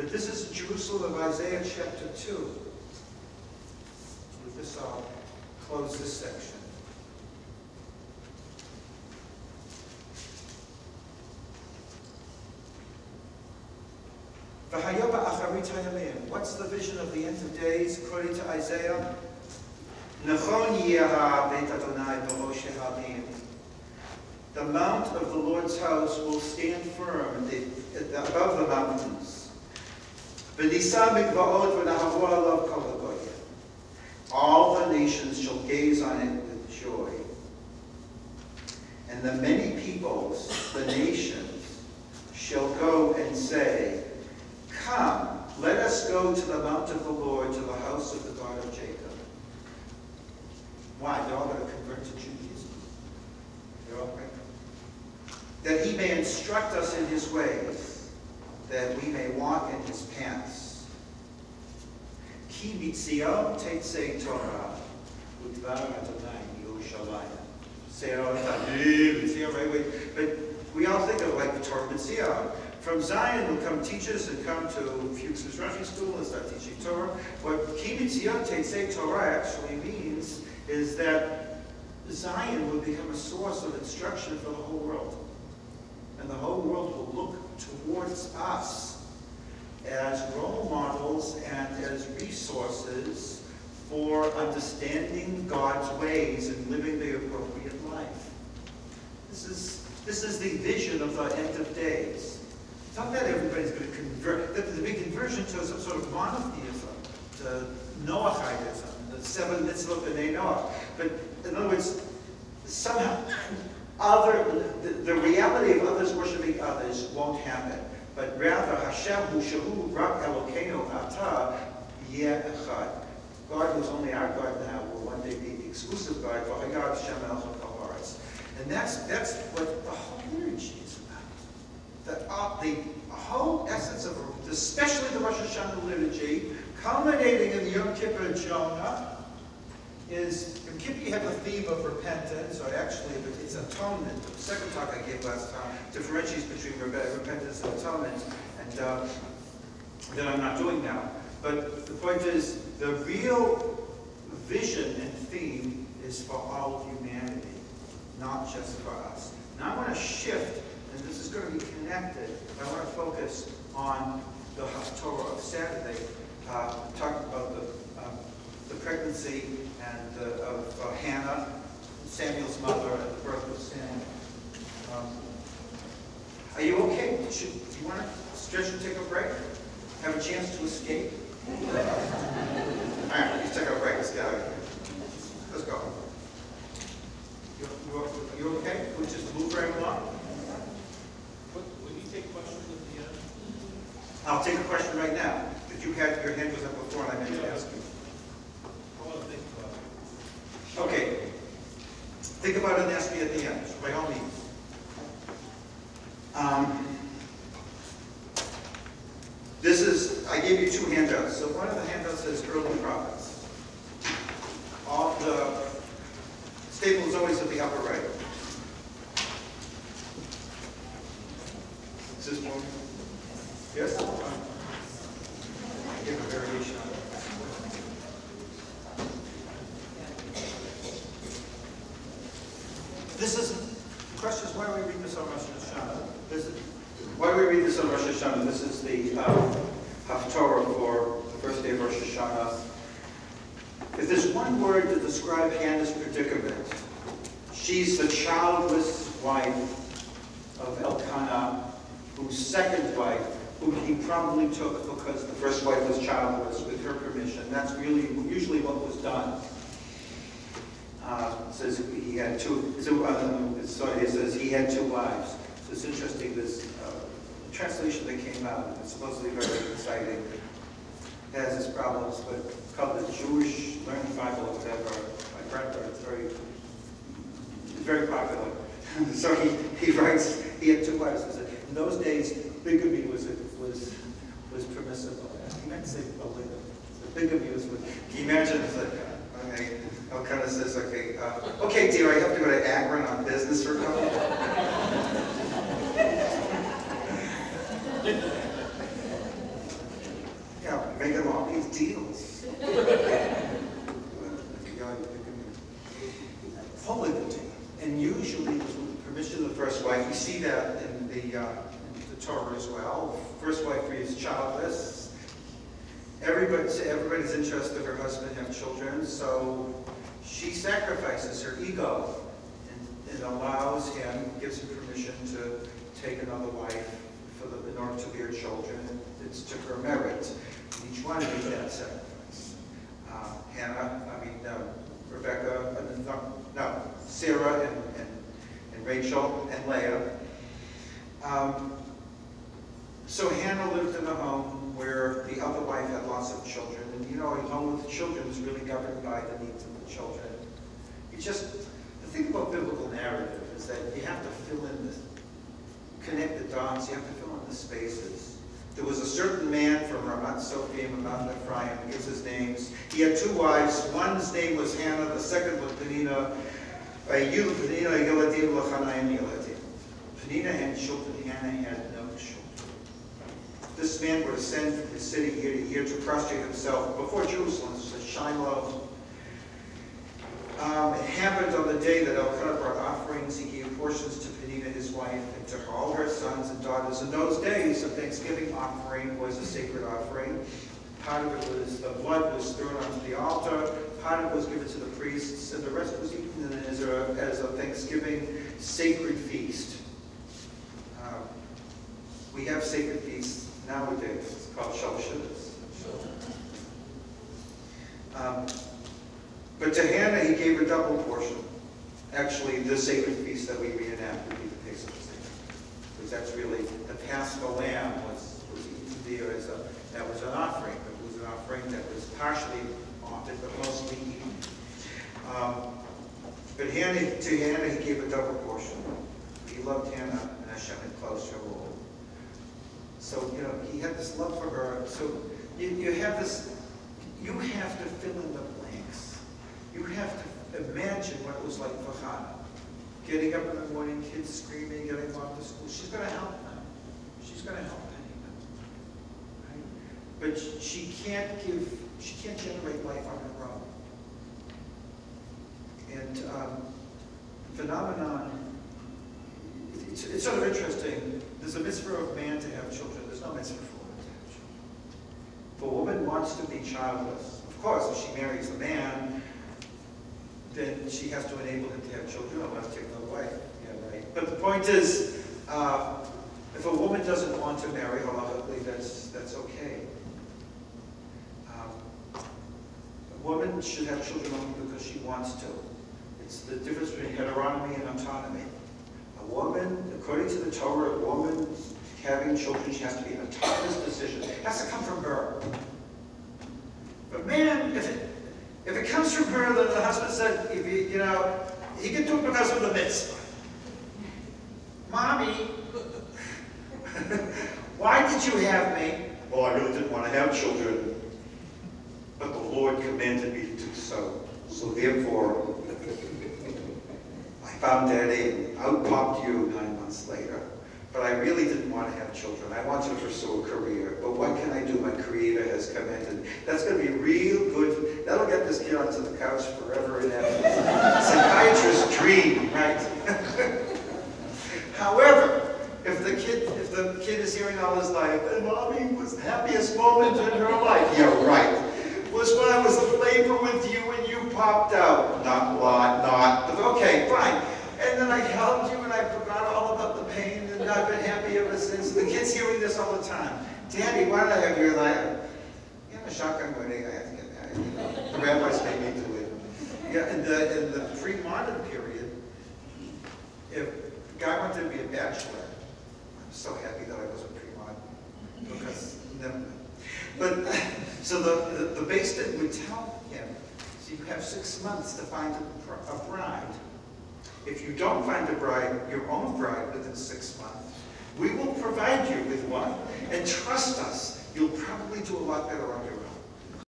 But this is Jerusalem of Isaiah chapter 2. With this, I'll close this section. What's the vision of the end of days according to Isaiah? The mount of the Lord's house will stand firm above the mountains. All the nations shall gaze on it with joy. And the many peoples, the nations, shall go and say, come, let us go to the mount of the Lord, to the house of the God of Jacob. Why? They're all going to convert to Judaism. They're all right. That he may instruct us in his ways, that we may walk in his paths. Ki mitzion tetzei Torah, udvar Adonai Yerushalayim. Say it all the time. Mitzion, right? But we all think of like the Torah Mitzion. From Zion will come teachers and come to Fuchs Mizrahi School and start teaching Torah. What Ki mitzion tetzei Torah actually means is that Zion will become a source of instruction for the whole world. And the whole world will look towards us as role models and as resources for understanding God's ways and living the appropriate life. This is the vision of the end of days. It's not that everybody's going to convert. The big conversion to some sort of monotheism, to Noachitism, the 7 mitzvot b'nei Noach. But in other words, somehow the reality of others worshiping others won't happen. But rather, Hashem hu shehu rak Elokeinu ata yeh echad. God, who's only our God now, will one day be the exclusive God. V'hayad Hashem elcha kol haaretz. And that's what the whole liturgy is about. The whole essence of, especially the Rosh Hashanah liturgy, culminating in the Yom Kippur Jonah, is Yom Kippur you have the theme of repentance, or actually it's atonement. The second talk I gave last time differentiates between repentance and atonement, and that I'm not doing now. But the point is, the real vision and theme is for all of humanity, not just for us. Now I want to shift, and this is going to be connected. I want to focus on the Haftorah of Saturday, talking about the pregnancy and of Hannah, Samuel's mother, and the birth of Samuel. Are you okay? Do you want to stretch and take a break? Have a chance to escape? All right, let's take a break. Let's get out of here. Let's go. You okay? We just move right along? Will you take questions at the end? I'll take a question right now. But you had your hand was up before and I meant to ask you. I want to think about it. Okay. Think about it and ask me at the end, by all means. I gave you 2 handouts. So one of the handouts says early prophets. All the staple is always at the upper right. Is this one? Yes? I give a variation on it. This is, the question is, why do we read this on Rosh Hashanah? Why do we read this on Rosh Hashanah? This is the Haftorah for the first day of Rosh Hashanah. If there's one word to describe Hannah's predicament, she's the childless wife of Elkanah, whose second wife, who he probably took because the first wife was childless with her permission. That's really usually what was done. It says he had two. Sorry, it says he had 2 wives. So it's interesting. This translation that came out, it's supposedly very exciting. It has its problems, but it's called the Jewish Learning Bible or whatever. My grandfather, it's very popular. So he writes, he had 2 wives. In those days, bigamy was permissible. He meant to say polygamy. So bigamy was. Can you imagine? It's like, okay, Elkanah says, okay, dear, I have to go to Akron on business for a couple. deals. Polygamy. And usually, with permission of the first wife, you see that in the Torah as well. First wife is childless. Everybody's interested her husband have children, so she sacrifices her ego and allows him, gives him permission to take another wife in order to bear children. It's to her merit. Each one made that sacrifice. Rebecca, Sarah and Rachel and Leah. So Hannah lived in a home where the other wife had lots of children. And a home with children is really governed by the needs of the children. The thing about biblical narrative is that you have to fill in connect the dots, you have to fill in the spaces. There was a certain man from Ramat Sophim, Ramat Ephraim, he gives his names. He had two wives. One's name was Hannah, the second was Penina. Penina had children, Hannah had no children. This man would ascend from his city year to year to prostrate himself before Jerusalem, this is Shiloh. It happened on the day that Elkanah brought offerings, he gave portions to Penina, his wife, and to all her sons and daughters. In those days, a Thanksgiving offering was a sacred offering. Part of it was, the blood was thrown onto the altar, part of it was given to the priests, and the rest was eaten as a Thanksgiving sacred feast. We have sacred feasts nowadays. It's called Shabbat. But to Hannah, he gave a double portion. Actually, the sacred feast that we reenact would be the Pesach Seder, because that's really the Paschal lamb was eaten there that was an offering. It was an offering that was partially offered, but mostly eaten. But to Hannah, he gave a double portion. He loved Hannah, and Hashem enclosed her womb. So he had this love for her. So you have this. You have to fill in the blanks. You have to imagine what it was like for Hannah. Getting up in the morning, kids screaming, getting off to school. She's going to help them. She's going to help anyone. Right? But she can't generate life on her own. And phenomenon, it's sort of interesting. There's a mitzvah of man to have children. There's no mitzvah for women to have children. If a woman wants to be childless, of course, if she marries a man, then she has to enable him to have children, or have to take another wife. Yeah, right. But the point is, if a woman doesn't want to marry, halachically, that's okay. A woman should have children only because she wants to. It's the difference between heteronomy and autonomy. A woman, according to the Torah, a woman having children, she has to be an autonomous decision. It has to come from her. But man, if it comes from her, then the husband said, he can do it because of the mitzvah. Mommy, why did you have me? Well, I really didn't want to have children, but the Lord commanded me to do so. So therefore, I found Daddy, and out popped you 9 months later. But I really didn't want to have children. I wanted to pursue a career. But what can I do? My Creator has commanded. That's going to be real good. That'll get this kid onto the couch forever and ever. Psychiatrist's dream, right? However, if the kid is hearing all his life, and Mommy was the happiest moment in her life. Yeah, right. Was when I was in labor with you and you popped out. Not. Okay, fine. And then I held you and I forgot all about the pain and I've been happy ever since. The kid's hearing this all the time. Daddy, why did I have you? And I have a shotgun wedding. I have to get married. The rabbis made me do it. Yeah, in the pre-modern period, if a guy wanted to be a bachelor, I'm so happy that I wasn't pre-modern. Because never. But so the Beis Din would tell him, so you have 6 months to find a bride. If you don't find a bride, your own bride, within 6 months, we will provide you with one. And trust us, you'll probably do a lot better on your